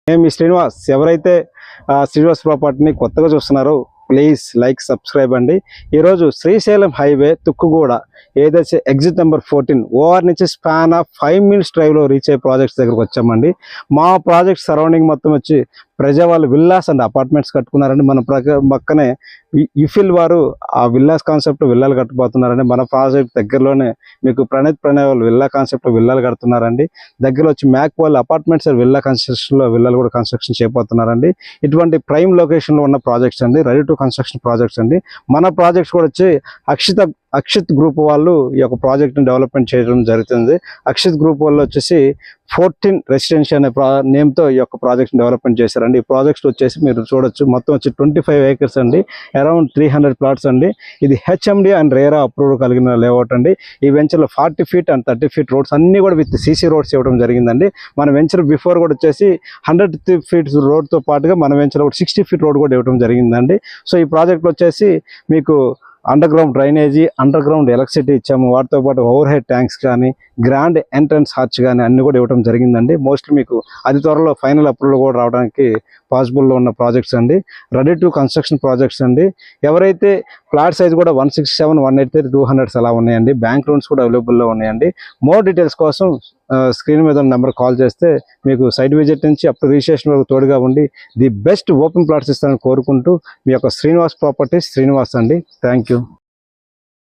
మీ శ్రీనివాస్. ఎవరైతే శ్రీనివాస్ ప్రాపర్టీని కొత్తగా చూస్తున్నారో ప్లీజ్ లైక్ సబ్స్క్రైబ్ అండి. ఈరోజు శ్రీశైలం హైవే తుక్కుగూడ ఏదైతే ఎగ్జిట్ నెంబర్ 14 ఓఆర్ నుంచి స్పాన్ ఆఫ్ 5 minutes డ్రైవ్లో రీచ్ అయ్యే ప్రాజెక్ట్స్ దగ్గరకు వచ్చామండి. మా ప్రాజెక్ట్ సరౌండింగ్ మొత్తం వచ్చి ప్రజావాళ్ళు విల్లాస్ అండ్ అపార్ట్మెంట్స్ కట్టుకున్నారండి. మన పక్కనే ఇఫిల్ వారు ఆ విల్లాస్ కాన్సెప్ట్ విల్లాలు కట్టుకుపోతున్నారండి. మన ప్రాజెక్ట్ దగ్గరలోనే మీకు ప్రణయ్ వాళ్ళు విల్లా కాన్సెప్ట్ విల్లాలు కడుతున్నారండి. దగ్గర వచ్చి మ్యాక్ వాళ్ళు అపార్ట్మెంట్స్ విల్లా కన్స్ట్రక్షన్లో విల్లాలు కూడా కన్స్ట్రక్షన్ చేయబోతున్నారండి. ఇటువంటి ప్రైమ్ లొకేషన్లో ఉన్న ప్రాజెక్ట్స్ అండి, రెడీ టు కన్స్ట్రక్షన్ ప్రాజెక్ట్స్ అండి. మన ప్రాజెక్ట్స్ కూడా వచ్చి అక్షిత్ గ్రూప్ వాళ్ళు ఈ యొక్క ప్రాజెక్ట్ని డెవలప్మెంట్ చేయడం జరుగుతుంది. అక్షిత్ గ్రూప్ వాళ్ళు వచ్చేసి 14 రెసిడెన్షియల్ అనే నేమ్తో ఈ యొక్క ప్రాజెక్ట్ని డెవలప్మెంట్ చేశారండి. ఈ ప్రాజెక్ట్స్ వచ్చేసి మీరు చూడొచ్చు, మొత్తం వచ్చి 25 acres అండి, అరౌండ్ 300 plots అండి. ఇది హెచ్ఎండి అండ్ రేరా అప్రూవల్ కలిగిన లేఅవుట్ అండి. ఈ వెంచర్లో 40 feet అండ్ 30 feet రోడ్స్ అన్నీ కూడా విత్ సీసీ రోడ్స్ ఇవ్వడం జరిగిందండి. మన వెంచర్ బిఫోర్ కూడా వచ్చేసి 100 feet రోడ్తో పాటుగా మన వెంచర్ కూడా 60 feet రోడ్ కూడా ఇవ్వడం జరిగిందండి. సో ఈ ప్రాజెక్ట్లో వచ్చేసి మీకు under ground drainage, under ground electricity ఇచ్చాము. వాటితో పాటు ఓవర్ హెడ్ ట్యాంక్స్ కానీ, గ్రాండ్ ఎంట్రన్స్ హార్చ్ కానీ అన్ని కూడా ఇవ్వడం జరిగిందండి. మోస్ట్లీ మీకు అతి త్వరలో ఫైనల్ అప్రూవల్ కూడా రావడానికి పాసిబుల్లో ఉన్న ప్రాజెక్ట్స్ అండి, రెడీ టు కన్స్ట్రక్షన్ ప్రాజెక్ట్స్ అండి. ఎవరైతే ప్లాట్ సైజ్ కూడా 167, 183, 200 అలా ఉన్నాయండి. బ్యాంక్ లోన్స్ కూడా అవైలబుల్లో ఉన్నాయండి. మోర్ డీటెయిల్స్ కోసం స్క్రీన్ మీద ఉన్న నెంబర్ కాల్ చేస్తే మీకు సైట్ విజిట్ నుంచి అప్ టు రిజిస్ట్రేషన్ వరకు తోడుగా ఉండి ది బెస్ట్ ఓపెన్ ప్లాట్స్ ఇస్తానని కోరుకుంటూ మీ యొక్క శ్రీనివాస్ ప్రాపర్టీస్ శ్రీనివాస్ అండి. Thank you.